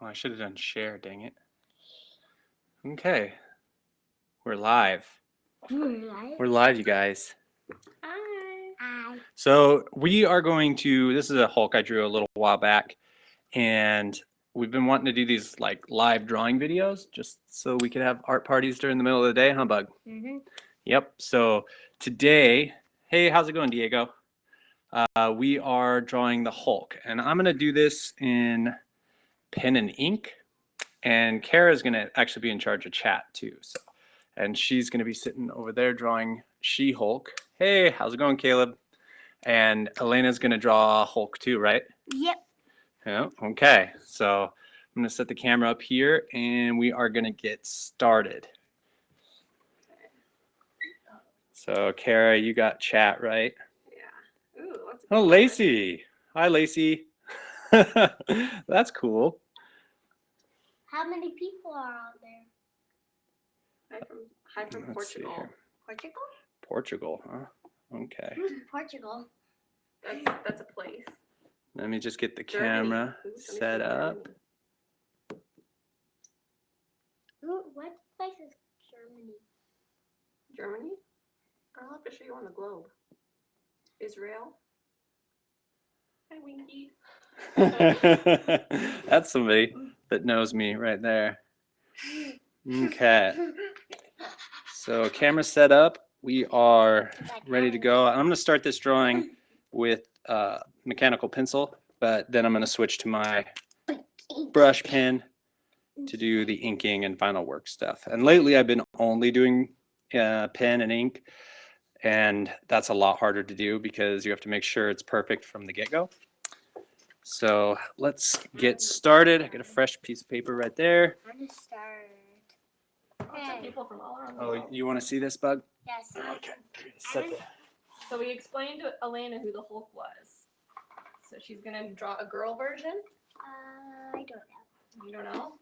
Oh, I should have done share, dang it. Okay. We're live. We're live, you guys. Hi. So we are going to, this is a Hulk I drew a little while back, and we've been wanting to do these like live drawing videos just so we could have art parties during the middle of the day, huh, Bug? Mm-hmm. Yep. So today, hey, how's it going, Diego? We are drawing the Hulk, and I'm going to do this in pen and ink, and Kara's going to actually be in charge of chat too. So, and she's going to be sitting over there drawing She-Hulk. Hey, how's it going, Caleb? And Elena's going to draw Hulk too, right? Yep. Yeah. Okay. So I'm going to set the camera up here, and we are going to get started. So, Kara, you got chat, right? Yeah. Ooh, what's Oh, Lacey. Hi, Lacey. That's cool. How many people are on there? Hi from Let's see Portugal. here. Portugal? Portugal, huh? Okay. Who's Portugal? That's a place. Let me just get the Germany. camera Ooh, somebody's set from up. What place is Germany? Germany? I'll have to show you on the globe. Israel. Hi, Winky. That's somebody that knows me right there. Okay. So camera set up. We are ready to go. I'm going to start this drawing with mechanical pencil, but then I'm going to switch to my brush pen to do the inking and final work stuff. And lately I've been only doing pen and ink, and that's a lot harder to do because you have to make sure it's perfect from the get-go. So let's get started. I got a fresh piece of paper right there. I'm gonna start. Lots of people from all around the Oh, world. you want to see this, Bug? Yes. Okay. Set the... So we explained to Elena who the Hulk was. So she's gonna draw a girl version. I don't know. You don't know?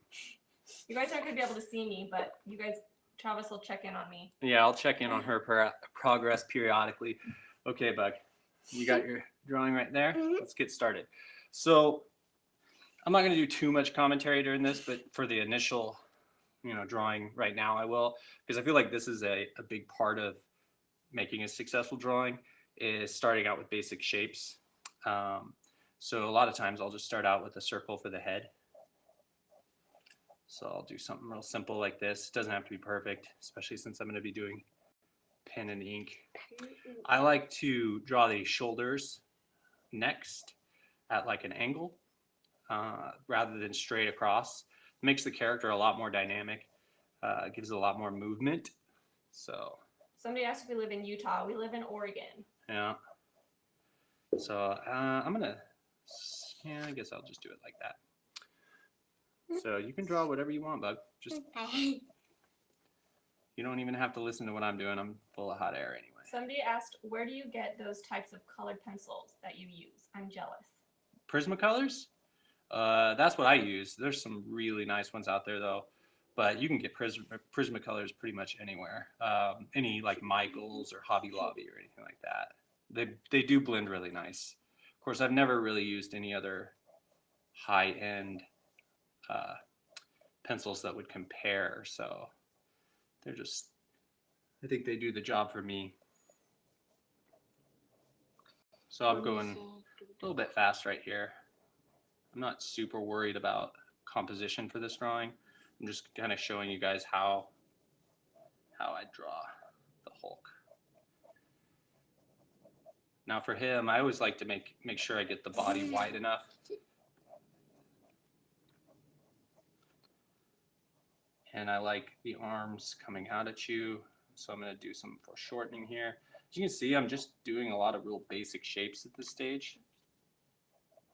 You guys aren't gonna be able to see me, but you guys, Travis will check in on me. Yeah, I'll check in on her progress periodically. Okay, Bug. You got your drawing right there? Mhm. Let's get started. So I'm not going to do too much commentary during this, but for the initial, drawing right now I will, because I feel like this is a big part of making a successful drawing is starting out with basic shapes. So a lot of times I'll just start out with a circle for the head. So I'll do something real simple like this. It doesn't have to be perfect, especially since I'm going to be doing pen and ink. I like to draw the shoulders next at like an angle rather than straight across. It makes the character a lot more dynamic, gives it a lot more movement. So Somebody asked if we live in Utah. We live in Oregon. yeah. So I'm gonna, I guess I'll just do it like that. So you can draw whatever you want, Bug. Just you don't even have to listen to what I'm doing. I'm full of hot air anyway. Somebody asked, where do you get those types of colored pencils that you use? I'm jealous. Prismacolors? That's what I use. There's some really nice ones out there though, but you can get Prismacolors pretty much anywhere. Any like Michaels or Hobby Lobby or anything like that. They do blend really nice. Of course, I've never really used any other high-end pencils that would compare, so they're just, I think they do the job for me. So I'm going a little bit fast right here. I'm not super worried about composition for this drawing. I'm just kind of showing you guys how I draw the Hulk. Now for him, I always like to make sure I get the body wide enough. And I like the arms coming out at you. So I'm going to do some foreshortening here. As you can see, I'm just doing a lot of real basic shapes at this stage.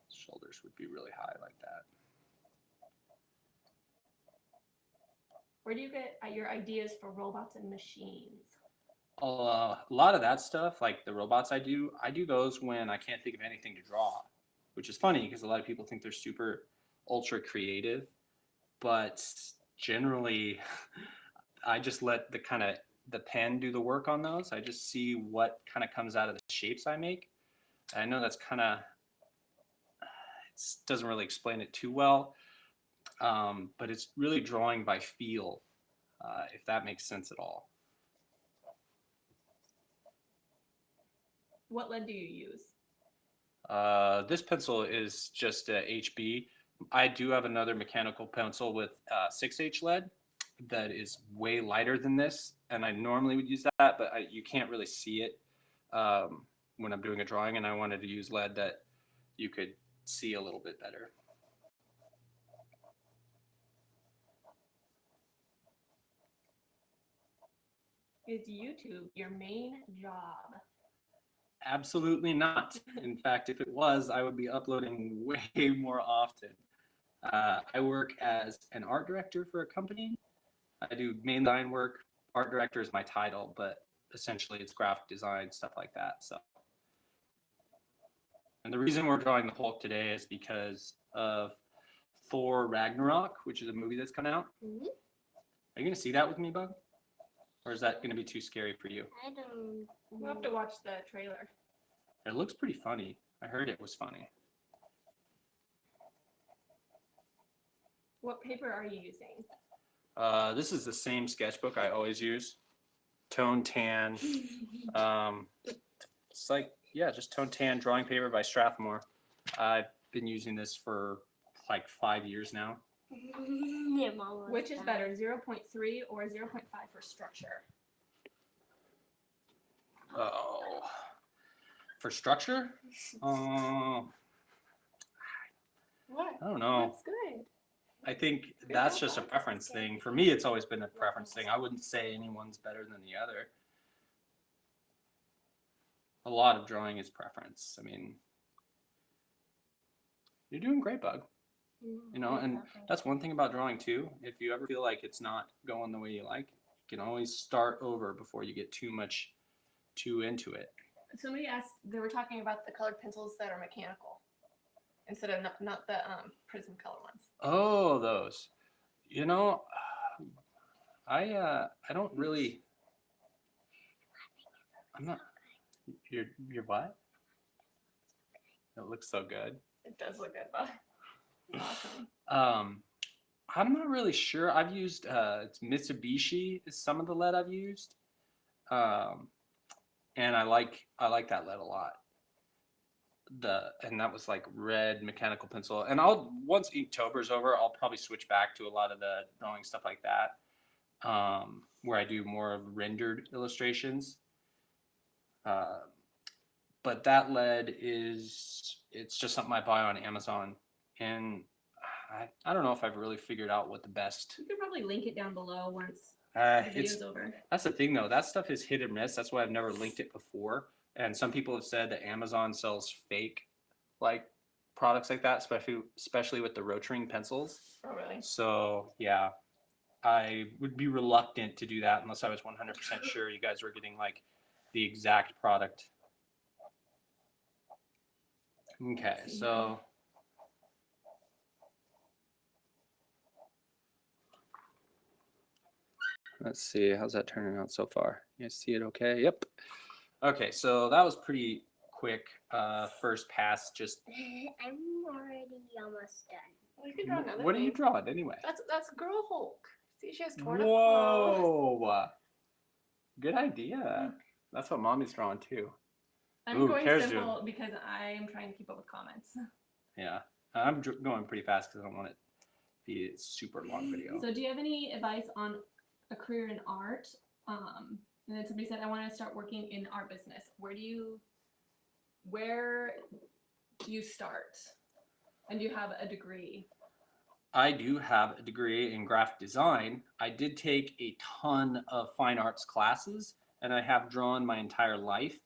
Shoulders would be really high like that. Where do you get your ideas for robots and machines? A lot of that stuff, like the robots I do those when I can't think of anything to draw, which is funny because a lot of people think they're super ultra creative, but generally I just let the pen do the work on those. I just see what kind of comes out of the shapes I make. I know that's kind of, it doesn't really explain it too well. but it's really drawing by feel, if that makes sense at all. What lead do you use? This pencil is just a HB. I do have another mechanical pencil with 6H lead that is way lighter than this, and I normally would use that, but you can't really see it when I'm doing a drawing, and I wanted to use lead that you could see a little bit better. Is YouTube your main job? Absolutely not. In fact, if it was, I would be uploading way more often. I work as an art director for a company. I do main design work. Art director is my title, but essentially it's graphic design, stuff like that. So, and the reason we're drawing the Hulk today is because of Thor Ragnarok, which is a movie that's coming out. Mhm. Are you gonna see that with me, Bug? Or is that gonna be too scary for you? I don't. We'll have to watch the trailer. It looks pretty funny. I heard it was funny. What paper are you using? This is the same sketchbook I always use. Tone tan. It's like, yeah, just tone tan drawing paper by Strathmore. I've been using this for like 5 years now. Your mom was Which is bad. better, 0.3 or 0.5 for structure? Oh, for structure? What? I don't know. That's good. I think that's just a preference thing. For me, it's always been a preference thing. I wouldn't say anyone's better than the other. A lot of drawing is preference. I mean, you're doing great, Bug. You know, and that's one thing about drawing too. If you ever feel like it's not going the way you like, you can always start over before you get too into it. Somebody asked, they were talking about the colored pencils that are mechanical instead of not the prism color ones. Oh, those. You know, I don't really. I'm not. You're what? It looks so good. It does look good, but awesome. I'm not really sure. I've used it's Mitsubishi is some of the lead I've used, and I like that lead a lot. And that was like red mechanical pencil. And I'll once Inktober's over, I'll probably switch back to a lot of the drawing stuff like that, where I do more of rendered illustrations. But that lead it's just something I buy on Amazon, and I don't know if I've really figured out what the best. You could probably link it down below once the video's over. That's the thing though. That stuff is hit or miss. That's why I've never linked it before. And some people have said that Amazon sells fake like products like that, especially with the Rotring pencils. Oh, really? So yeah, I would be reluctant to do that unless I was 100% sure you guys were getting like the exact product. Okay, so let's see, how's that turning out so far? You guys see it okay? Yep. Okay, so that was pretty quick first pass. Just I'm already almost done. Well, you can draw another what are thing. you drawing anyway? That's Girl Hulk. See, she has torn up clothes. Whoa! Good idea. That's what mommy's drawing too. I'm Ooh, going Kara's simple doing- because I am trying to keep up with comments. Yeah, I'm going pretty fast because I don't want it to be a super long video. So do you have any advice on a career in art? And then somebody said, I want to start working in art business. Where do you start? And do you have a degree? I do have a degree in graphic design. I did take a ton of fine arts classes, and I have drawn my entire life.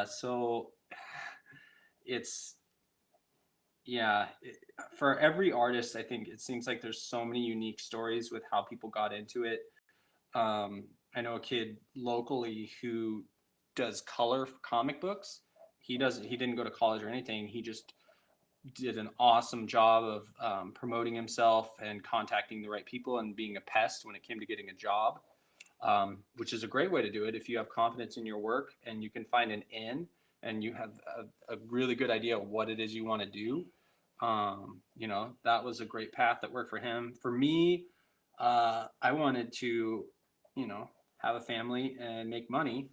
So it's, yeah, for every artist, I think it seems like there's so many unique stories with how people got into it. I know a kid locally who does color for comic books. He didn't go to college or anything. He just did an awesome job of promoting himself and contacting the right people and being a pest when it came to getting a job, which is a great way to do it if you have confidence in your work and you can find an in and you have a really good idea of what it is you want to do. You know, that was a great path that worked for him. For me, I wanted to, you know, have a family and make money,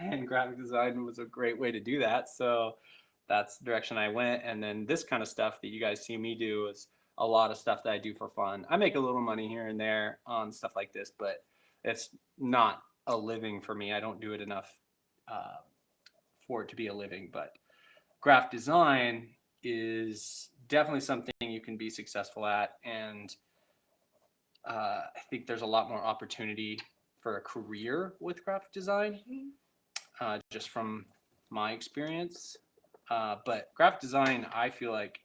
and graphic design was a great way to do that. So that's the direction I went. And then this kind of stuff that you guys see me do is a lot of stuff that I do for fun. I make a little money here and there on stuff like this, but it's not a living for me. I don't do it enough uh, for it to be a living. But graphic design is definitely something you can be successful at, and I think there's a lot more opportunity for a career with graphic design, just from my experience. But graphic design, I feel like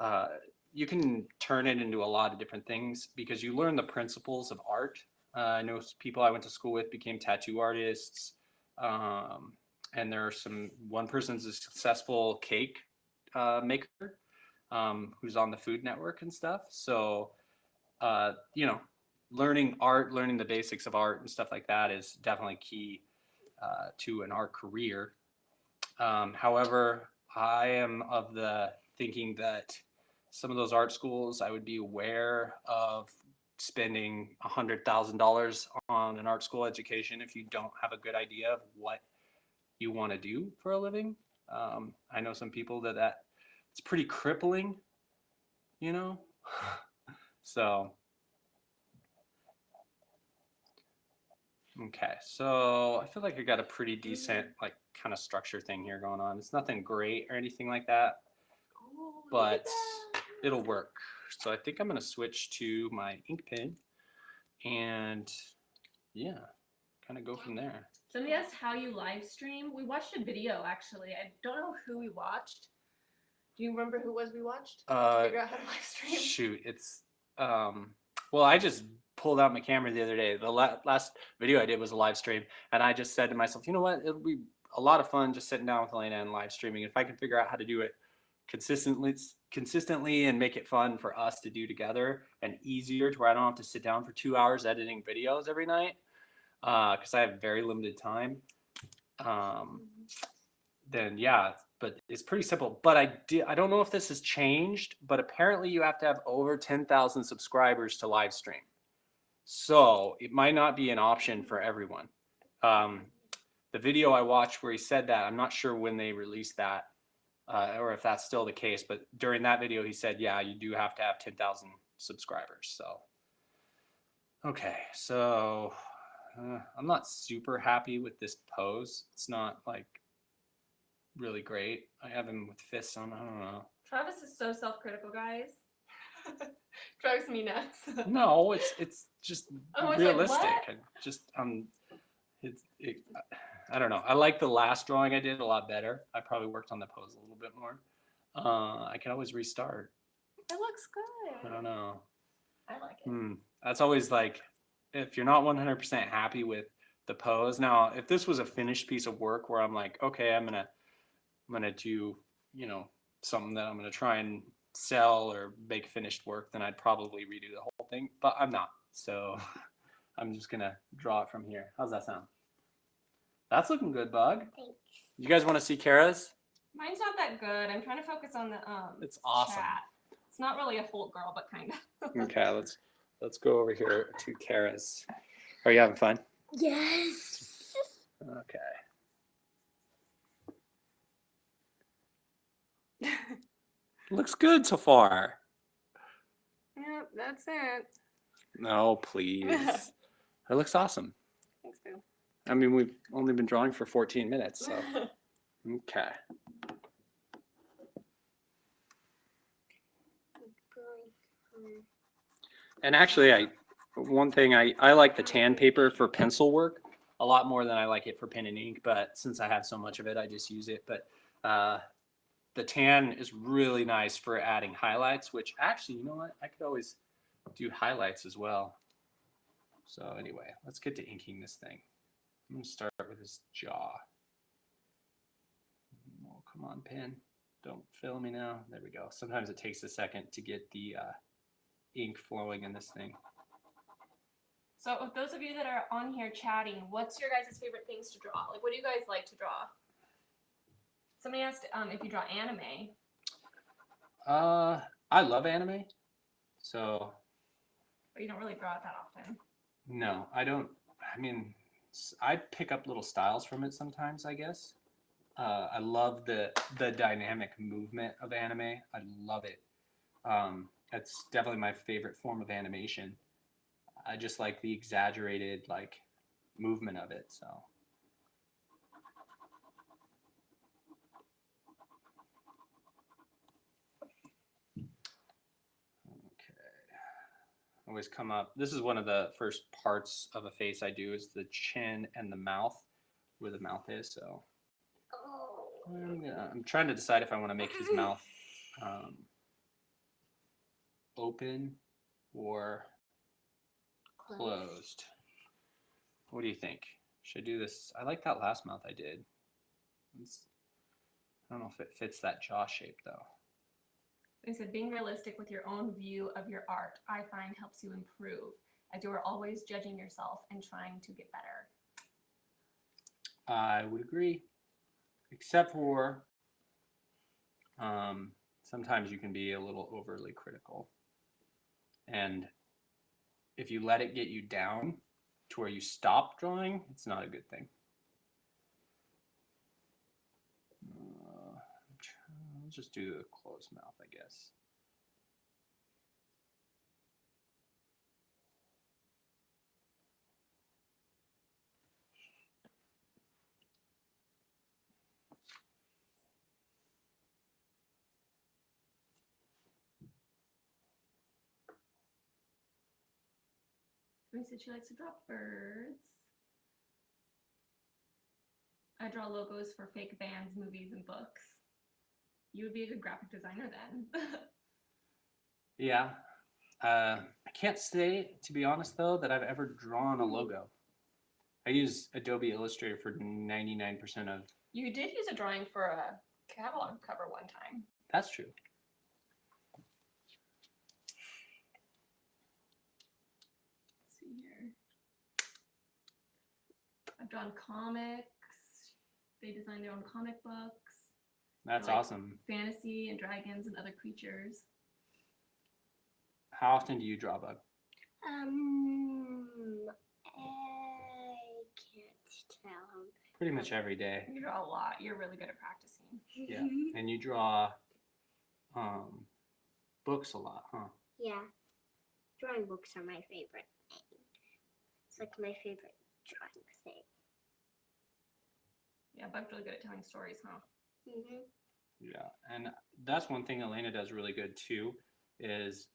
uh, you can turn it into a lot of different things because you learn the principles of art. I know people I went to school with became tattoo artists, um, and there are one person's a successful cake maker, who's on the Food Network and stuff. So, you know, learning art, learning the basics of art and stuff like that is definitely key to an art career. However, I am of the thinking that some of those art schools, I would be aware of spending $100,000 on an art school education if you don't have a good idea of what you want to do for a living. I know some people that it's pretty crippling, you know. So okay, so I feel like I got a pretty decent like kind of structure thing here going on. It's nothing great or anything like that, Oh, but it'll work. So I think I'm gonna switch to my ink pen and yeah, kind of go from there. Somebody asked how you live stream. We watched a video actually. I don't know who we watched. Do you remember who it was we watched? Uh, Figure out how to live stream. Shoot, it's well, I just pulled out my camera the other day. The last video I did was a live stream, and I just said to myself, you know what? It'll be a lot of fun just sitting down with Elena and live streaming. If I can figure out how to do it consistently and make it fun for us to do together and easier to where I don't have to sit down for 2 hours editing videos every night, because I have very limited time. Then yeah, but it's pretty simple. But I don't know if this has changed, but apparently you have to have over 10,000 subscribers to live stream. So it might not be an option for everyone. The video I watched where he said that, I'm not sure when they released that, or if that's still the case, but during that video he said, yeah, you do have to have 10,000 subscribers. So okay, so I'm not super happy with this pose. It's not like really great. I have him with fists on. I don't know. Travis is so self-critical, guys. Drives me nuts. No, it's just I was like, realistic. what? I just I don't know. I like the last drawing I did a lot better. I probably worked on the pose a little bit more. I can always restart. It looks good. I don't know. I like it. That's always like if you're not 100% happy with the pose. Now, if this was a finished piece of work where I'm like, okay, I'm gonna do, you know, something that I'm gonna try and sell or make finished work, then I'd probably redo the whole thing. But I'm not, so I'm just gonna draw it from here. How's that sound? That's looking good, Bug. Thanks. You guys want to see Kara's? Mine's not that good. I'm trying to focus on the It's awesome. chat. It's not really a Holt girl, but kind of. Okay, let's go over here to Kara's. Are you having fun? Yes. Okay. Looks good so far. Yep, that's it. No, please. It looks awesome. Thanks, Boo. I mean, we've only been drawing for 14 minutes, so. Okay. And actually, one thing, I like the tan paper for pencil work a lot more than I like it for pen and ink, but since I have so much of it, I just use it. But the tan is really nice for adding highlights, which actually, you know what? I could always do highlights as well. So anyway, let's get to inking this thing. I'm gonna start with his jaw. Oh, come on, pen. Don't fail me now. There we go. Sometimes it takes a second to get the ink flowing in this thing. So with those of you that are on here chatting, what's your guys' favorite things to draw? Like, what do you guys like to draw? Somebody asked if you draw anime. I love anime, so But you don't really draw it that often. no, I don't. I mean, I pick up little styles from it sometimes, I guess. I love the dynamic movement of anime. I love it. That's definitely my favorite form of animation. I just like the exaggerated like movement of it. So okay, always come up. This is one of the first parts of a face I do is the chin and the mouth, where the mouth is. So Oh. I'm trying to decide if I want to make his mouth um, open or closed. What do you think? Should I do this? I like that last mouth I did. I don't know if it fits that jaw shape though. They said being realistic with your own view of your art, I find helps you improve, as you are always judging yourself and trying to get better. I would agree, except for sometimes you can be a little overly critical. And if you let it get you down to where you stop drawing, it's not a good thing. I'll just do the closed mouth, I guess. They said she likes to draw birds. I draw logos for fake bands, movies, and books. You would be a good graphic designer then. Yeah. I can't say, to be honest, though, that I've ever drawn a logo. I use Adobe Illustrator for 99% of. You did use a drawing for a catalog cover one time. That's true. Let's see here. I've drawn comics. They designed their own comic books. That's like awesome. Fantasy and dragons and other creatures. How often do you draw, Bug? I can't tell. Pretty much every day. You draw a lot. You're really good at practicing. Yeah. And you draw books a lot, huh? Yeah. Drawing books are my favorite thing. It's like my favorite drawing thing. Yeah, Bug's really good at telling stories, huh? Mm-hmm. Yeah. And that's one thing Elena does really good too, is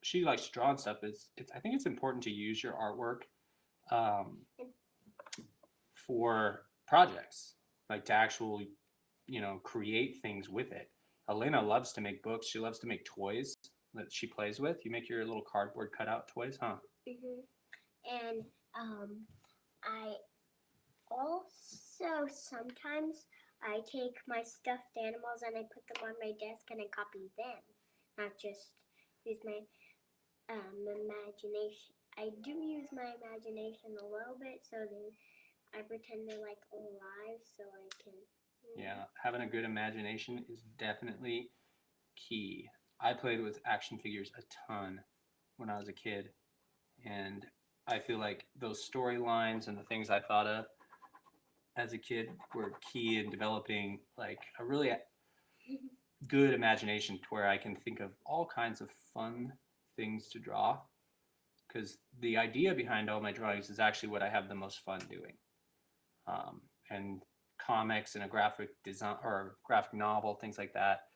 she likes to draw and stuff. I think it's important to use your artwork for projects, like to actually, create things with it. Elena loves to make books. She loves to make toys that she plays with. You make your little cardboard cutout toys, huh? Mm-hmm. And I also sometimes I take my stuffed animals and I put them on my desk and I copy them, not just use my imagination. I do use my imagination a little bit, so then I pretend they're like alive, so I can. Yeah, having a good imagination is definitely key. I played with action figures a ton when I was a kid, and I feel like those storylines and the things I thought of as a kid were key in developing like a really good imagination to where I can think of all kinds of fun things to draw, because the idea behind all my drawings is actually what I have the most fun doing. And comics and a graphic design or graphic novel, things like that.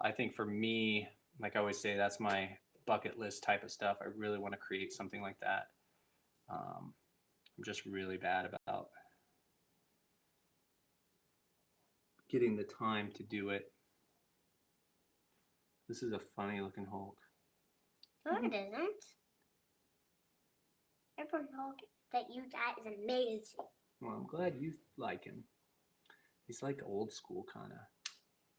I think for me, like I always say, that's my bucket list type of stuff. I really want to create something like that. I'm just really bad about getting the time to do it. This is a funny looking Hulk. No, it isn't. Every Hulk that you got is amazing. Well, I'm glad you like him. He's like old school kind of,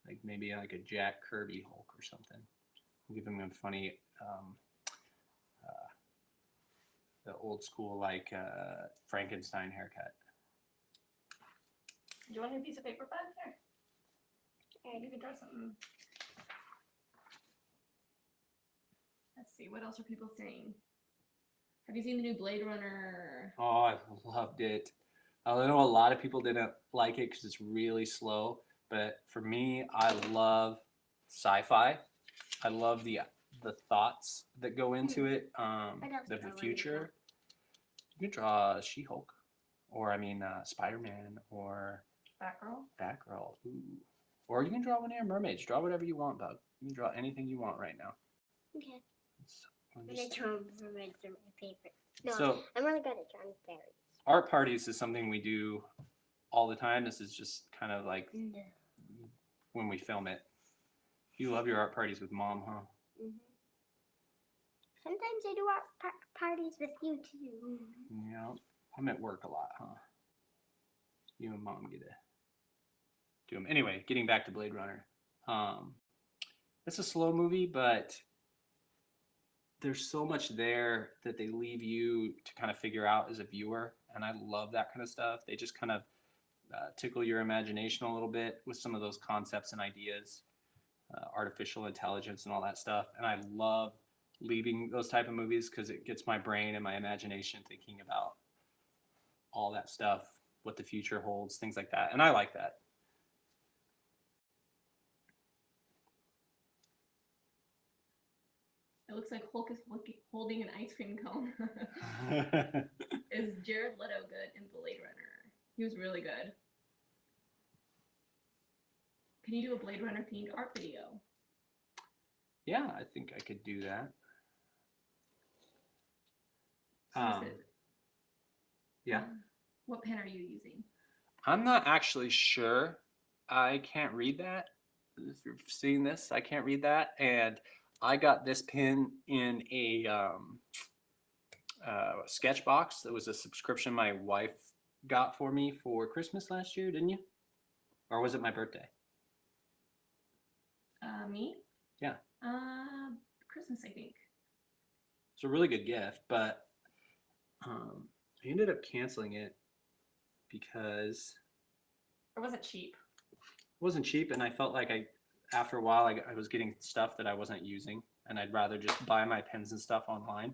like maybe like a Jack Kirby Hulk or something. I'll give him a funny, the old school like Frankenstein haircut. Do you want a piece of paper back there? You can draw something. Let's see, what else are people saying? Have you seen the new Blade Runner? Oh, I loved it. I know a lot of people didn't like it because it's really slow, but for me, I love sci-fi. I love the thoughts that go into it. What else The do I wanna future. You can draw She-Hulk, or I mean Spider-Man, or Batgirl? Batgirl. Ooh. Or you can draw one of your mermaids. Draw whatever you want, Bug. You can draw anything you want right now. Okay. I'm And just- I draw mermaids are my favorite. No, So I'm really good at drawing fairies. art parties is something we do all the time. This is just kind of like No. when we film it. You love your art parties with Mom, huh? Hmm. Sometimes I do art parties with you too. Yeah. I'm at work a lot, huh? You and Mom get to do them. Anyway, getting back to Blade Runner. It's a slow movie, but there's so much there that they leave you to kind of figure out as a viewer, and I love that kind of stuff. They just kind of tickle your imagination a little bit with some of those concepts and ideas, artificial intelligence and all that stuff. And I love leaving those type of movies because it gets my brain and my imagination thinking about all that stuff, what the future holds, things like that. And I like that. It looks like Hulk is holding an ice cream cone. Is Jared Leto good in Blade Runner? He was really good. Can you do a Blade Runner themed art video? Yeah, I think I could do that. So is it- Yeah. What pen are you using? I'm not actually sure. I can't read that. If you're seeing this, I can't read that. And I got this pen in a sketch box. That was a subscription my wife got for me for Christmas last year, didn't you? Or was it my birthday? Me? Yeah. Christmas, I think. It's a really good gift, but I ended up canceling it because It wasn't cheap. it wasn't cheap, and I felt like after a while, I was getting stuff that I wasn't using, and I'd rather just buy my pens and stuff online.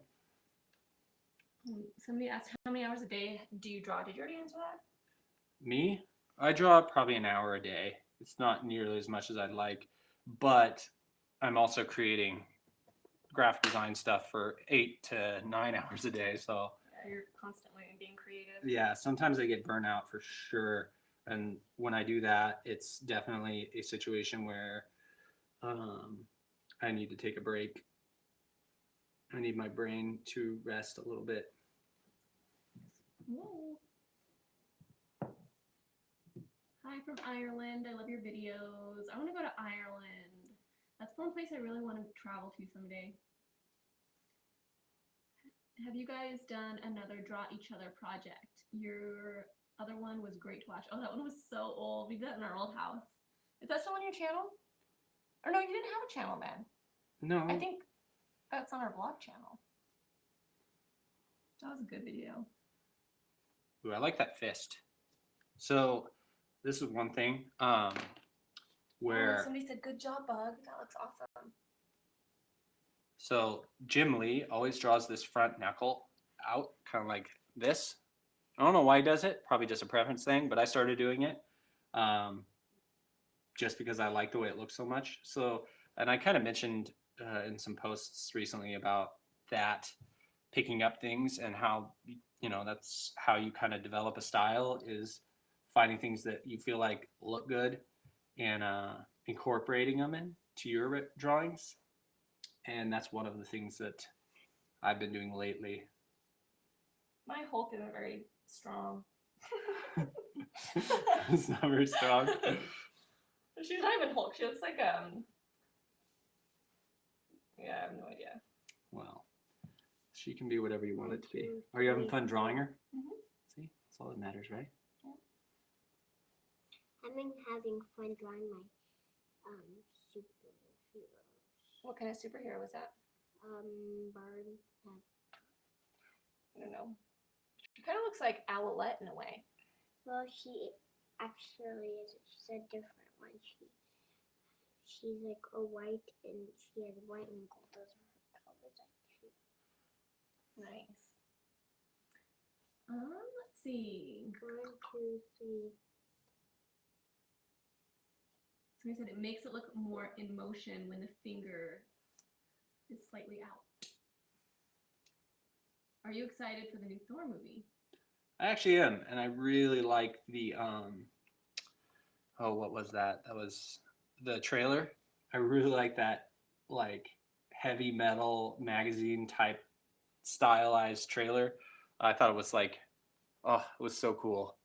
Somebody asked how many hours a day do you draw? Did you already answer that? Me, I draw probably an hour a day. It's not nearly as much as I'd like, but I'm also creating graphic design stuff for 8 to 9 hours a day. So Yeah, you're constantly being creative. yeah, sometimes I get burnt out for sure. And when I do that, it's definitely a situation where I need to take a break. I need my brain to rest a little bit. Whoa. Hi from Ireland. I love your videos. I want to go to Ireland. That's one place I really want to travel to someday. Have you guys done another Draw Each Other project? Your other one was great to watch. Oh, that one was so old. We did that in our old house. Is that still on your channel? Or no, you didn't have a channel then. No, I think that's on our vlog channel. That was a good video. ooh, I like that fist. So this is one thing where somebody said, good job, Bug. That looks awesome. so Jim Lee always draws this front knuckle out kind of like this. I don't know why he does it. Probably just a preference thing, but I started doing it just because I like the way it looks so much. So, and I kind of mentioned in some posts recently about that picking up things and how that's how you kind of develop a style is finding things that you feel like look good and incorporating them into your drawings. And that's one of the things that I've been doing lately. My Hulk isn't very strong. It's not very strong. She's not even Hulk. She looks like yeah, I have no idea. Well, she can be whatever you want it to be. Are you having fun drawing her? Mhm. See, that's all that matters, right? I've been having fun drawing my superheroes. What kind of superhero was that? Bird. I don't know. She kind of looks like Owlette in a way. Well, she actually is. She's a different one. She's like a white, and she has white and gold. Those are her colors, I Nice. Let's see. 1, 2, 3. Somebody said it makes it look more in motion when the finger is slightly out. Are you excited for the new Thor movie? I actually am, and I really like the oh, what was that? That was the trailer. I really like that, like, heavy metal magazine type stylized trailer. I thought it was like, oh, it was so cool.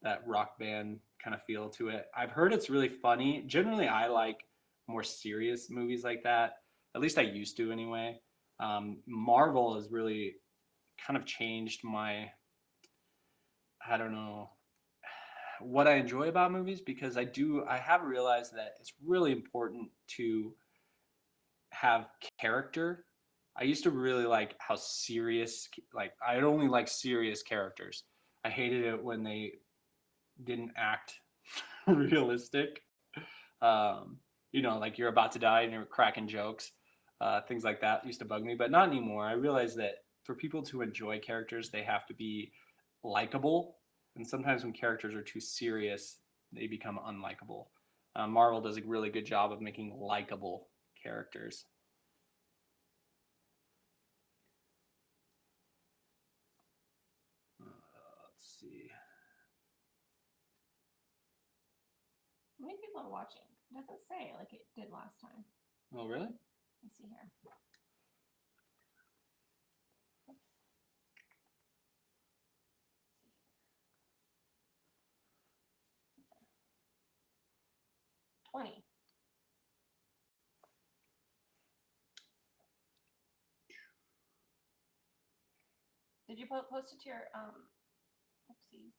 That rock band kind of feel to it. I've heard it's really funny. Generally, I like more serious movies like that. At least I used to anyway. Marvel has really kind of changed my, I don't know, what I enjoy about movies, because I have realized that it's really important to have character. I used to really like how serious, like, I'd only like serious characters. I hated it when they didn't act realistic. Um, like you're about to die and you're cracking jokes. Things like that used to bug me, but not anymore. I realize that for people to enjoy characters, they have to be likable. And sometimes when characters are too serious, they become unlikable. Marvel does a really good job of making likable characters. Let's see. How many people are watching? It doesn't say like it did last time. Oh, really? Let's see here. 20. Did you post it to your oopsies,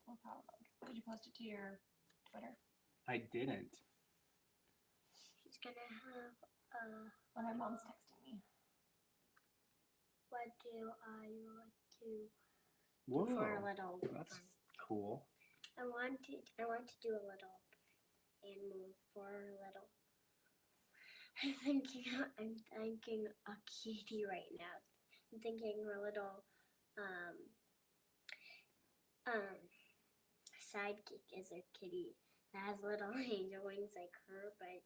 did you post it to your Twitter? I didn't. She's gonna have Oh, my mom's texting me. what do I want to Whoa, do for a little that's fun? cool. I want to do a little animal for a little. I'm thinking a kitty right now. I'm thinking a little sidekick is a kitty that has little angel wings like her, but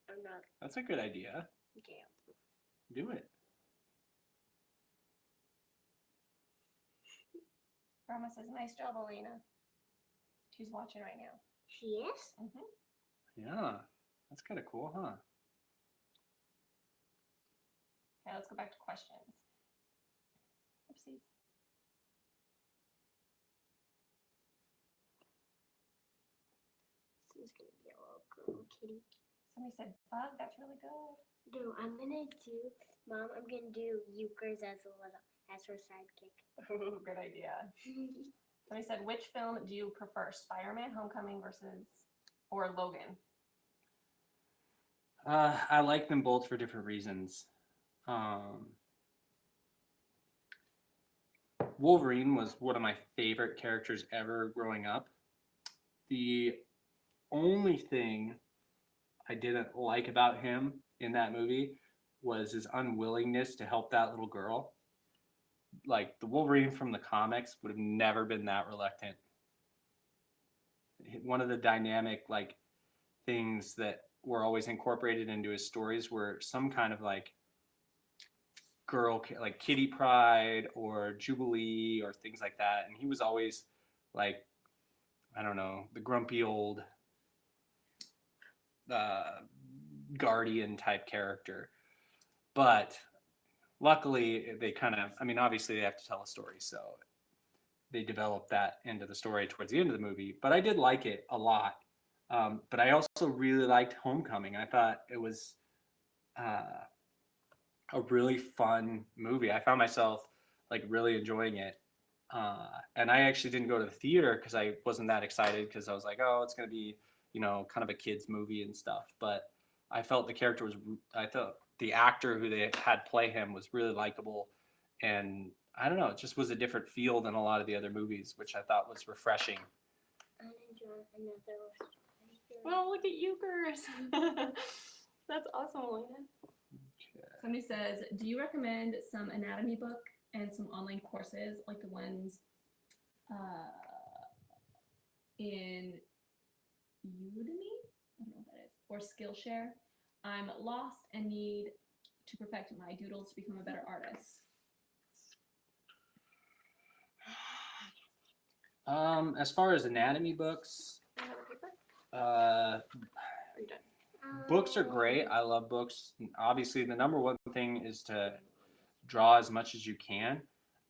I'm not. That's a good idea. Okay. Do it. Grandma says, nice job, Elena. She's watching right now. She is? Mm-hmm. Yeah, that's kind of cool, huh? Okay, let's go back to questions. Oopsies. This is gonna be a little girl kitty. Somebody said bug. That's really good. No, I'm gonna do Euchre's as her sidekick. Ooh, good idea. Somebody said, which film do you prefer, Spider-Man: Homecoming or Logan? I like them both for different reasons. Wolverine was one of my favorite characters ever growing up. The only thing I didn't like about him in that movie was his unwillingness to help that little girl. Like, the Wolverine from the comics would have never been that reluctant. One of the dynamic, like, things that were always incorporated into his stories were some kind of, like, girl, like Kitty Pryde or Jubilee or things like that. And he was always, like, I don't know, the grumpy old guardian type character. But luckily, they kind of, I mean, obviously they have to tell a story, so they developed that into the story towards the end of the movie. But I did like it a lot. But I also really liked Homecoming. I thought it was a really fun movie. I found myself, like, really enjoying it. And I actually didn't go to the theater because I wasn't that excited, because I was like, oh, it's going to be, kind of a kid's movie and stuff. But I felt I thought the actor who they had play him was really likable. And I don't know, it just was a different feel than a lot of the other movies, which I thought was refreshing. I enjoy another. Oh, look at Euchre's. That's awesome, Elena. Okay. Somebody says, do you recommend some anatomy book and some online courses like the ones in Udemy? I don't know what that is. Or Skillshare? I'm lost and need to perfect my doodles to become a better artist. As far as anatomy books, Another paper? uh, Are you done? books are great. I love books. Obviously, the number one thing is to draw as much as you can.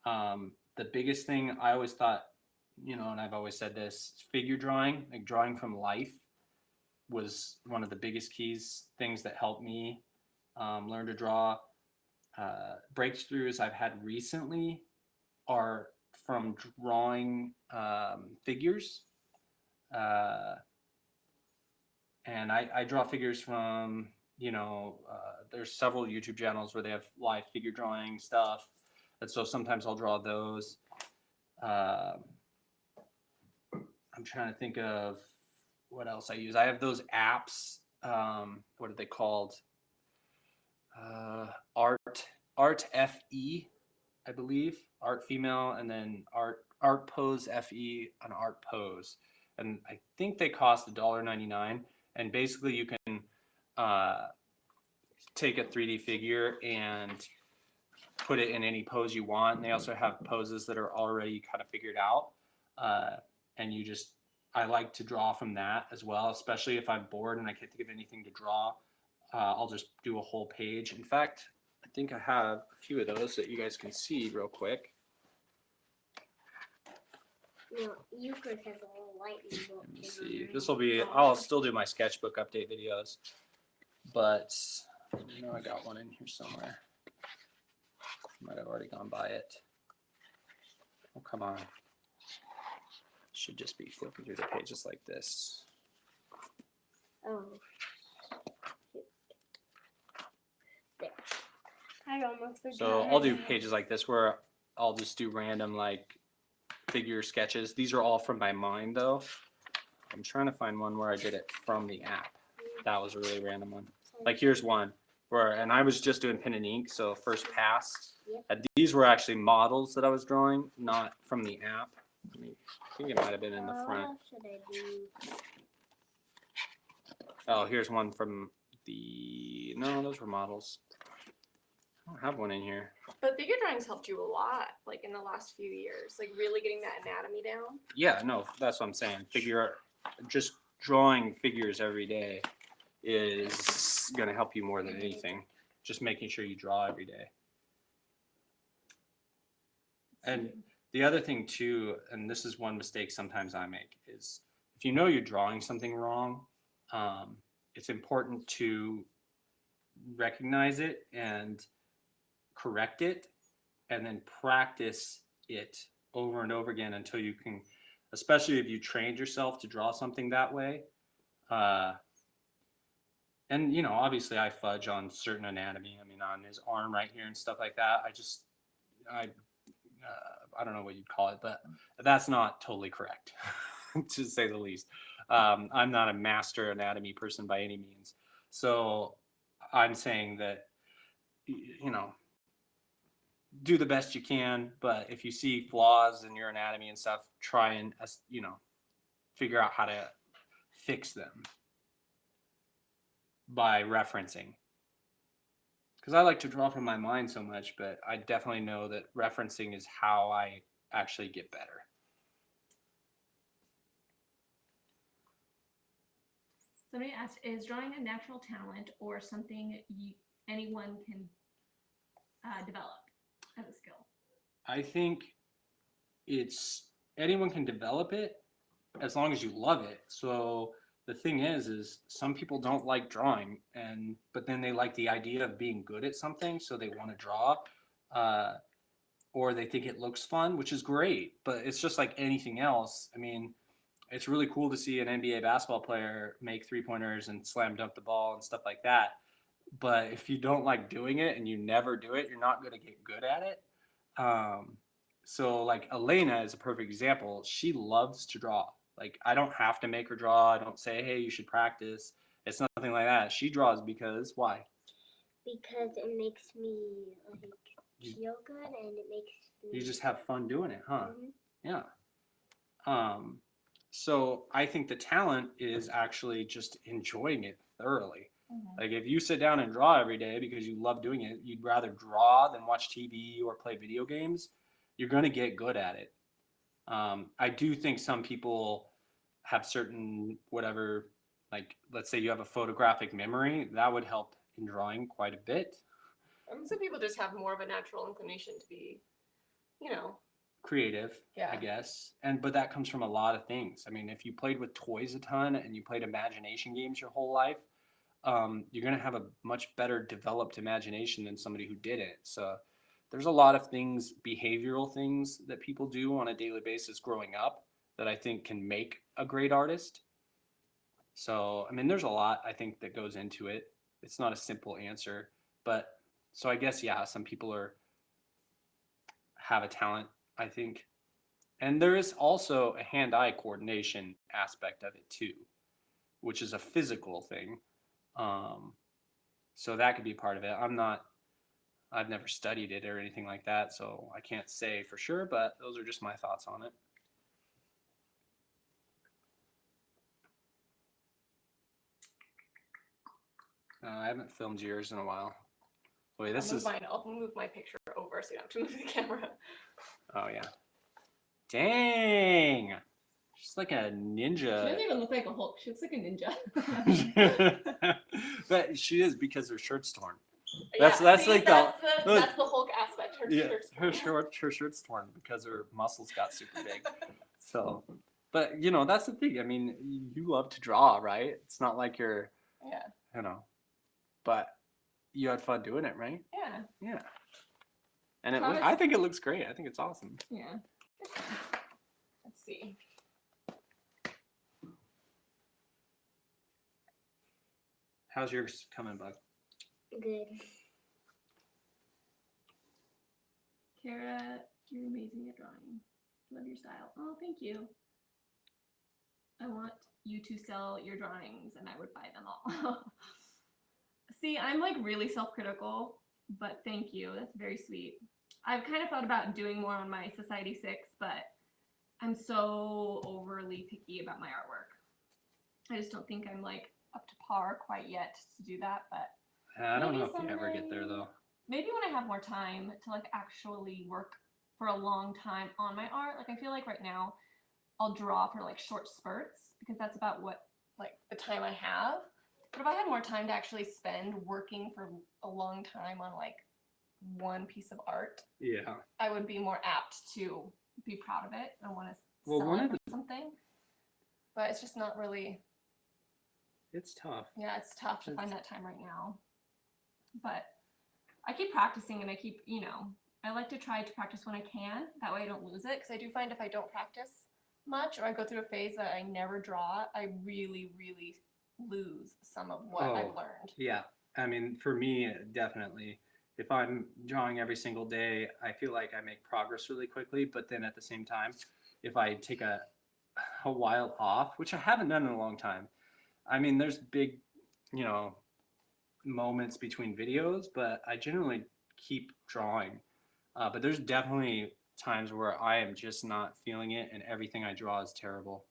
The biggest thing I always thought, and I've always said this, figure drawing, like drawing from life, was one of the biggest things that helped me learn to draw. Breakthroughs I've had recently are from drawing figures. Uh, and I draw figures from, there's several YouTube channels where they have live figure drawing stuff. And so sometimes I'll draw those. I'm trying to think of what else I use. I have those apps. What are they called? Art FE, I believe. Art Female, and then Art Pose FE, and Art Pose. And I think they cost $1.99. And basically you can take a 3D figure and put it in any pose you want. And they also have poses that are already kind of figured out. And I like to draw from that as well, especially if I'm bored and I can't think of anything to draw. I'll just do a whole page. In fact, I think I have a few of those that you guys can see real quick. No, Euclid has a little lightning bolt. Let me see. This will be, I'll still do my sketchbook update videos, but I got one in here somewhere. Might have already gone by it. Oh, come on. Should just be flipping through the pages like this. Oh. There. I almost forgot. So I'll do pages like this where I'll just do random like figure sketches. These are all from my mind though. I'm trying to find one where I did it from the app. That was a really random one. Like here's one and I was just doing pen and ink, so first pass. Yep. These were actually models that I was drawing, not from the app. I think it might have been in the front. What should I do? Oh, here's one from no, those were models. I don't have one in here. But figure drawing's helped you a lot, like in the last few years, like really getting that anatomy down. Yeah, no, that's what I'm saying. Just drawing figures every day is going to help you more than anything. Just making sure you draw every day. And the other thing too, and this is one mistake sometimes I make, is if you know you're drawing something wrong, it's important to recognize it and correct it, and then practice it over and over again until you can, especially if you trained yourself to draw something that way. And obviously I fudge on certain anatomy. I mean, on his arm right here and stuff like that. I don't know what you'd call it, but that's not totally correct, to say the least. I'm not a master anatomy person by any means. So I'm saying that, do the best you can, but if you see flaws in your anatomy and stuff, try and, figure out how to fix them by referencing. Because I like to draw from my mind so much, but I definitely know that referencing is how I actually get better. Somebody asked, is drawing a natural talent or something anyone can develop as a skill? I think anyone can develop it as long as you love it. So the thing is some people don't like drawing, but then they like the idea of being good at something, so they want to draw, or they think it looks fun, which is great. But it's just like anything else. I mean, it's really cool to see an NBA basketball player make 3-pointers and slam dunk the ball and stuff like that. But if you don't like doing it and you never do it, you're not going to get good at it. So like Elena is a perfect example. She loves to draw. Like I don't have to make her draw. I don't say, hey, you should practice. It's nothing like that. She draws because why? because it makes me like You- feel good and it makes me. You just have fun doing it, huh? Mhm. Yeah. So I think the talent is actually just enjoying it thoroughly. Mhm. Like if you sit down and draw every day because you love doing it, you'd rather draw than watch TV or play video games, you're going to get good at it. I do think some people have certain whatever, like let's say you have a photographic memory, that would help in drawing quite a bit. Some people just have more of a natural inclination to be, you know, Creative, Yeah. I guess. But that comes from a lot of things. I mean, if you played with toys a ton and you played imagination games your whole life, you're gonna have a much better developed imagination than somebody who didn't. So there's a lot of things, behavioral things that people do on a daily basis growing up that I think can make a great artist. So I mean, there's a lot I think that goes into it. It's not a simple answer, but so I guess yeah, some people have a talent, I think. And there is also a hand-eye coordination aspect of it too, which is a physical thing. Um, so that could be part of it. I've never studied it or anything like that, so I can't say for sure, but those are just my thoughts on it. I haven't filmed yours in a while. Wait, this is. I'll move my picture over so you don't have to move the camera. Oh yeah. Dang. She's like a She ninja. doesn't even look like a Hulk. She looks like a ninja. But she is because her shirt's torn. That's That's like that's the Hulk aspect. Her shirt's torn because her muscles got super big. So, but that's the thing. I mean, you love to draw, right? It's not like you're, Yeah. But you had fun doing it, right? Yeah. Yeah. And Thomas- I think it looks great. I think it's awesome. Yeah. Let's see. How's yours coming, bud? Good. Kara, you're amazing at drawing. Love your style. Oh, thank you. I want you to sell your drawings and I would buy them all. See, I'm like really self-critical, but thank you. That's very sweet. I've kind of thought about doing more on my Society 6, but I'm so overly picky about my artwork. I just don't think I'm like up to par quite yet to do that, but I don't maybe know if you ever get there someday. though. Maybe when I have more time to like actually work for a long time on my art. Like I feel like right now I'll draw for like short spurts because that's about what like the time I have. But if I had more time to actually spend working for a long time on like one piece of art, Yeah. I would be more apt to be proud of it and want to Well, sell one it of or something. But it's just not really. It's tough. Yeah, it's tough to find that time right now. But I keep practicing and I keep, I like to try to practice when I can. That way I don't lose it. Because I do find if I don't practice much or I go through a phase that I never draw, I really, really lose some of what I've learned. Yeah. I mean, for me, definitely. If I'm drawing every single day, I feel like I make progress really quickly. But then at the same time, if I take a while off, which I haven't done in a long time, I mean, there's big, moments between videos, but I generally keep drawing. But there's definitely times where I am just not feeling it and everything I draw is terrible.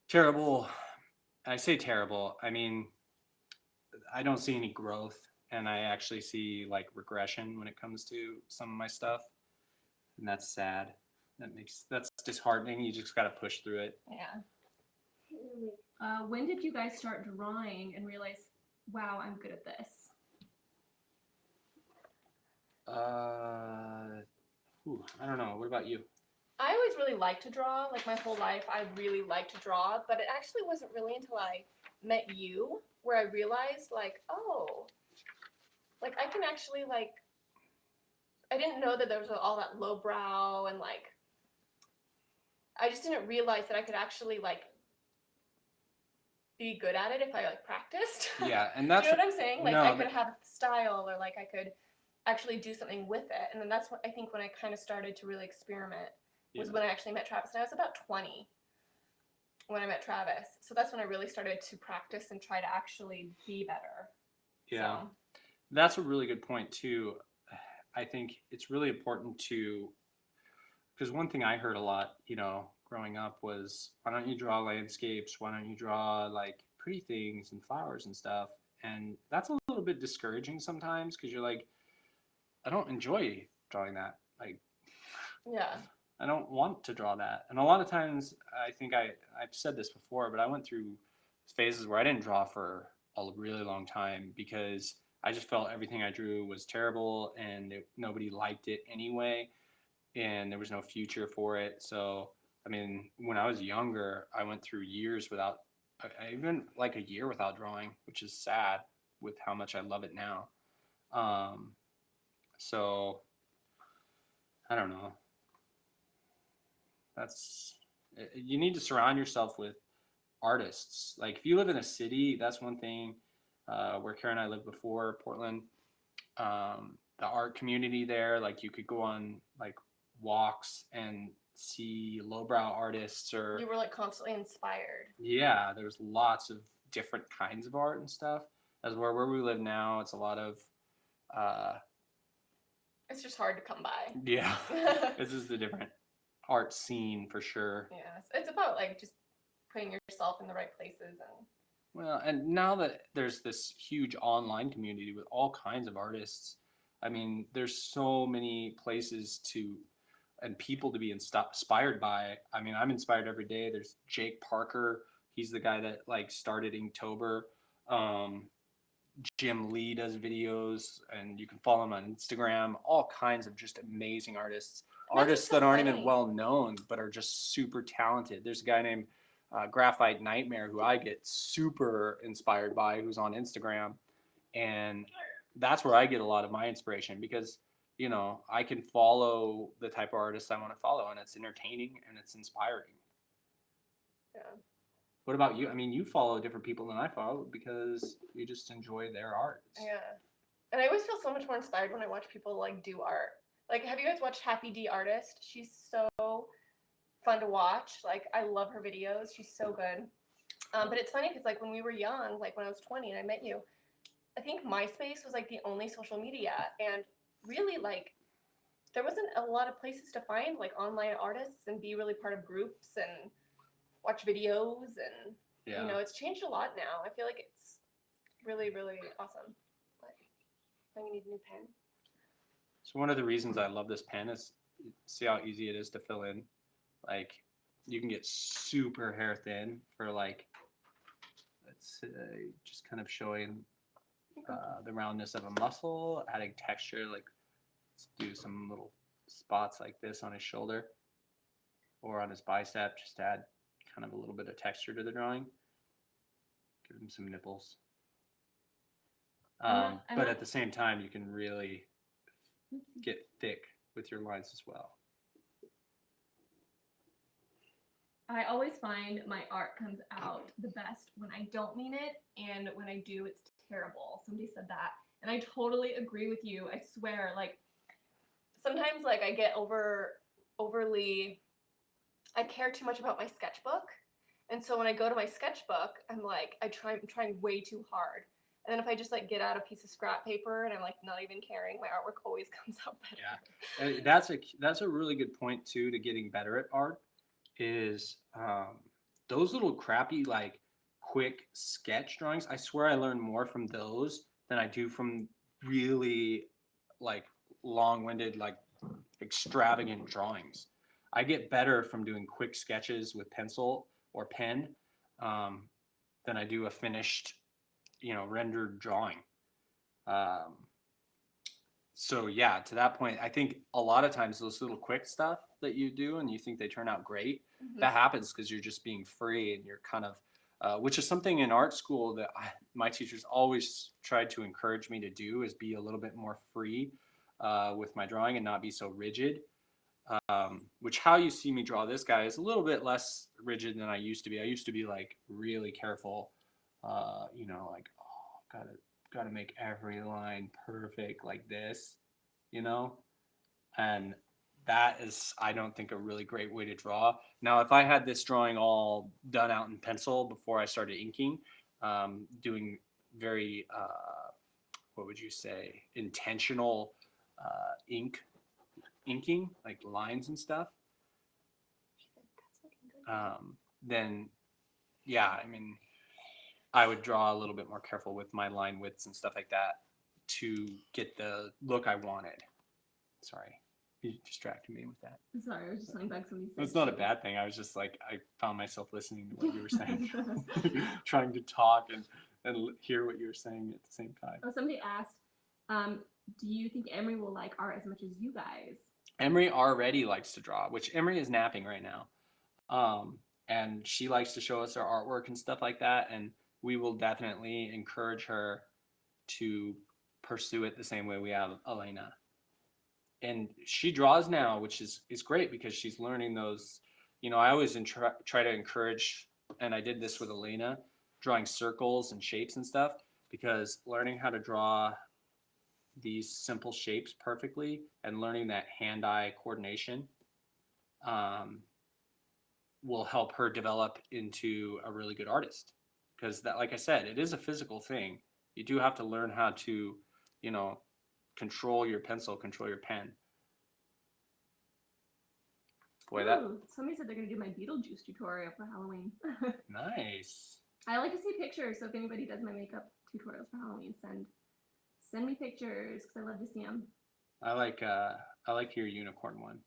Terrible. I say terrible. I mean, I don't see any growth and I actually see like regression when it comes to some of my stuff. And that's sad. That's disheartening. You just got to push through it. Yeah. When did you guys start drawing and realize, wow, I'm good at this? I don't know. What about you? I always really liked to draw. Like my whole life, I really liked to draw. But it actually wasn't really until I met you where I realized, like, oh, like I can actually like. I didn't know that there was all that lowbrow and like. I just didn't realize that I could actually like be good at it if I like practiced. Yeah, and that's you know what I'm saying? Like no, I could have style or like I could actually do something with it. And then that's what I think when I kind of started to really experiment was when I actually met Travis. And I was about 20 when I met Travis. So that's when I really started to practice and try to actually be better. Yeah. So, That's a really good point too. I think it's really important to, because one thing I heard a lot, growing up was, why don't you draw landscapes? Why don't you draw like pretty things and flowers and stuff? And that's a little bit discouraging sometimes because you're like, I don't enjoy drawing that. Like, yeah. I don't want to draw that. And a lot of times, I think I've said this before, but I went through phases where I didn't draw for a really long time because I just felt everything I drew was terrible and nobody liked it anyway, and there was no future for it. So, I mean, when I was younger, I went through years without, even like a year without drawing, which is sad with how much I love it now. Um, so, I don't know. That's You need to surround yourself with artists. Like if you live in a city, that's one thing. Where Kara and I lived before, Portland, the art community there, like you could go on like walks and see lowbrow artists or You were like constantly inspired. yeah, there's lots of different kinds of art and stuff. As where we live now, it's a lot of uh, It's just hard to come by. yeah, this is the different art scene for sure. Yes, it's about like just putting yourself in the right places and Well, and now that there's this huge online community with all kinds of artists, I mean, there's so many places to and people to be inspired by. I mean, I'm inspired every day. There's Jake Parker. He's the guy that like started Inktober. Um, Jim Lee does videos, and you can follow him on Instagram. All kinds of just amazing artists, That's artists so that aren't even funny. well known, but are just super talented. There's a guy named Graphite Nightmare who I get super inspired by, who's on Instagram, and that's where I get a lot of my inspiration because I can follow the type of artist I want to follow, and it's entertaining and it's inspiring. Yeah. What about you? I mean, you follow different people than I follow because you just enjoy their art. Yeah. And I always feel so much more inspired when I watch people like do art. Like, have you guys watched Happy D Artist? She's so fun to watch. Like, I love her videos. She's so good. But it's funny because like when we were young, like when I was 20 and I met you, I think MySpace was like the only social media, and really like there wasn't a lot of places to find like online artists and be really part of groups and watch videos and Yeah. it's changed a lot now. I feel like it's really really awesome. But I think you need a new pen. So one of the reasons I love this pen is see how easy it is to fill in. Like you can get super hair thin for like let's say just kind of showing the roundness of a muscle, adding texture. Like let's do some little spots like this on his shoulder or on his bicep. Just add kind of a little bit of texture to the drawing. Give him some nipples. I'm But not- at the same time, you can really get thick with your lines as well. I always find my art comes out the best when I don't mean it, and when I do, it's terrible. Somebody said that, and I totally agree with you. I swear, like Sometimes like I get overly I care too much about my sketchbook. And so when I go to my sketchbook, I'm like I'm trying way too hard. And then if I just like get out a piece of scrap paper and I'm like not even caring, my artwork always comes out better. Yeah. And that's a really good point too to getting better at art is those little crappy like quick sketch drawings. I swear I learn more from those than I do from really like long-winded like extravagant drawings. I get better from doing quick sketches with pencil or pen um, than I do a finished, rendered drawing. Um, so yeah, to that point, I think a lot of times those little quick stuff that you do and you think they turn out great, Mhm. that happens because you're just being free and you're kind of, which is something in art school that my teachers always tried to encourage me to do is be a little bit more free with my drawing and not be so rigid. Which how you see me draw this guy is a little bit less rigid than I used to be. I used to be like really careful, like gotta make every line perfect like this, you know, and that is I don't think a really great way to draw. Now, if I had this drawing all done out in pencil before I started inking, doing very what would you say, intentional inking, like lines and stuff, That's looking good. then yeah, I mean, I would draw a little bit more careful with my line widths and stuff like that to get the look I wanted. Sorry, you distracted me with that. Sorry, I was just telling back somebody said It's not a shoes. bad thing. I was just like, I found myself listening to what you were saying, trying to talk and hear what you were saying at the same time. Oh, somebody asked, do you think Emery will like art as much as you guys? Emery already likes to draw, which Emery is napping right now. And she likes to show us her artwork and stuff like that. And we will definitely encourage her to pursue it the same way we have Elena. And she draws now, which is great because she's learning those. I always try to encourage, and I did this with Elena, drawing circles and shapes and stuff, because learning how to draw these simple shapes perfectly and learning that hand-eye coordination will help her develop into a really good artist. Because that, like I said, it is a physical thing. You do have to learn how to, control your pencil, control your pen. Boy, that Ooh, somebody said they're gonna do my Beetlejuice tutorial for Halloween. nice. I like to see pictures, so if anybody does my makeup tutorials for Halloween, send me pictures because I love to see them. I like your unicorn one.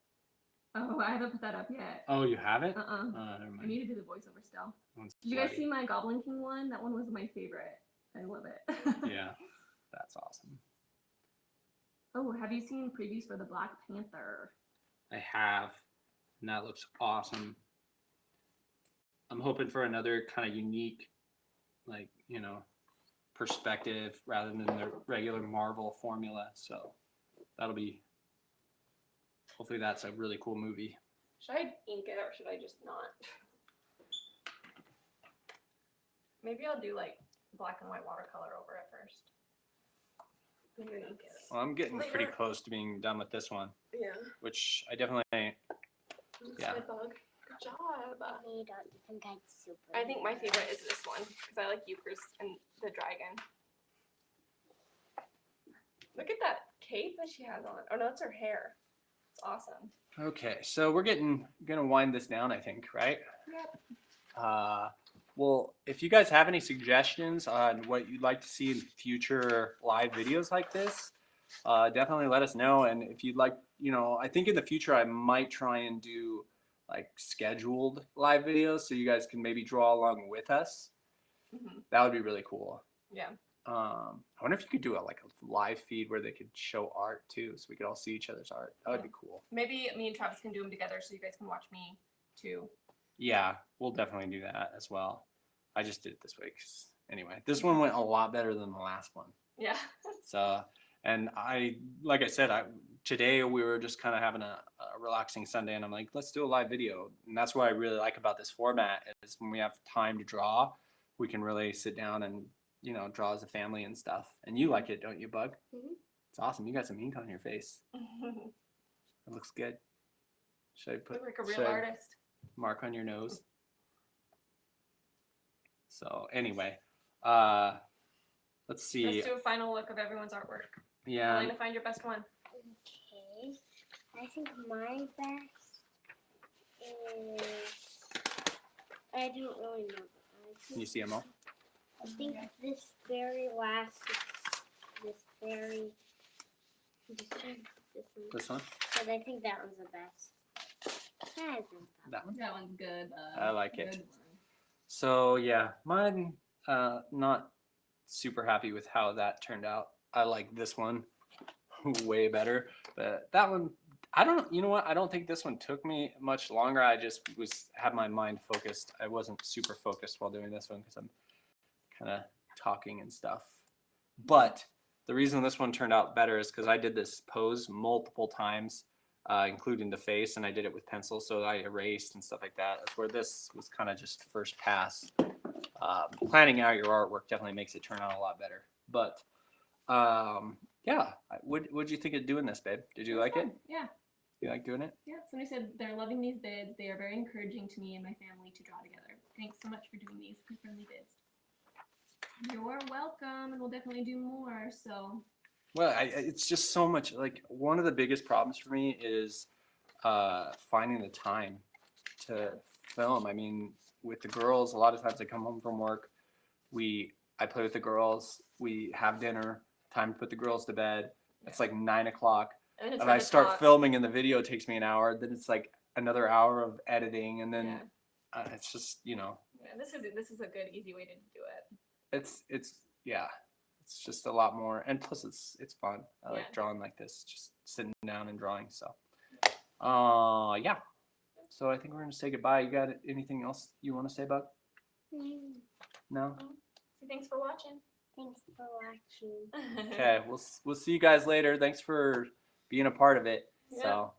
Oh, I haven't put that up yet. Oh, you haven't? Never Never I mind. need to do the voiceover still. One's Did you guys bloody. see my Goblin King one? That one was my favorite. I love it. Yeah, that's awesome. Oh, have you seen previews for the Black Panther? I have, and that looks awesome. I'm hoping for another kind of unique, like, perspective rather than the regular Marvel formula. So that'll be, hopefully that's a really cool movie. Should I ink it or should I just not? Maybe I'll do like black and white watercolor over it first. Maybe ink it. Well, I'm getting pretty Later. close to being done with this one, Yeah. which I definitely, Yeah. My bug. Good job. I don't think I'd super. I think my favorite is this one because I like Euchre's and the dragon. Look at that cape that she has on. Oh no, it's her hair. It's awesome. okay, so we're gonna wind this down, I think, right? Yep. Well, if you guys have any suggestions on what you'd like to see in future live videos like this, definitely let us know. And if you'd like, I think in the future I might try and do like scheduled live videos so you guys can maybe draw along with us. Mm-hmm. That would be really cool. Yeah. I wonder if you could do a live feed where they could show art too, so we could all see each other's art. That would be cool. Maybe me and Travis can do them together so you guys can watch me too. Yeah, we'll definitely do that as well. I just did it this way because anyway, this one went a lot better than the last one. Yeah. So, and like I said, today we were just kind of having a relaxing Sunday, and I'm like, let's do a live video. And that's what I really like about this format is when we have time to draw, we can really sit down and, draw as a family and stuff. And you like it, don't you, Bug? Mhm. It's awesome. You got some ink on your face. It looks good. Should I put Look like a should real I artist. mark on your nose? So anyway, let's see. Let's do a final look of everyone's artwork. Yeah. Elena, find your best one. Okay. I think my best is. I don't really know. Can you see them all? I think this very last, this very. This one? But I think that one's the best. I think That one? That one's good. I like it. Good one. So yeah, mine not super happy with how that turned out. I like this one way better, but that one I don't. You know what? I don't think this one took me much longer. I just had my mind focused. I wasn't super focused while doing this one because I'm kind of talking and stuff. But the reason this one turned out better is because I did this pose multiple times, including the face, and I did it with pencil, so I erased and stuff like that. That's where this was kind of just first pass. Planning out your artwork definitely makes it turn out a lot better. But yeah, what'd you think of doing this, babe? Did you like it? Yeah. You like doing it? Yeah. Somebody said they're loving these bids. They are very encouraging to me and my family to draw together. Thanks so much for doing these friendly bids. You're welcome, and we'll definitely do more. So Well, it's just so much. Like one of the biggest problems for me is finding the time to film. I mean, with the girls, a lot of times I come home from work. I play with the girls. We have dinner. Time to put the girls to bed. It's like 9 o'clock. And it's And time I to start talk. filming, and the video takes me an hour. Then it's like another hour of editing, and then Yeah. it's just Yeah, this is a good easy way to do it. it's yeah, it's just a lot more, and plus it's fun. I like Yeah. drawing like this, just sitting down and drawing. So, yeah. So I think we're gonna say goodbye. You got anything else you want to say about? No. So thanks for watching. Thanks for watching. Okay, we'll see you guys later. Thanks for being a part of it. Yeah. So.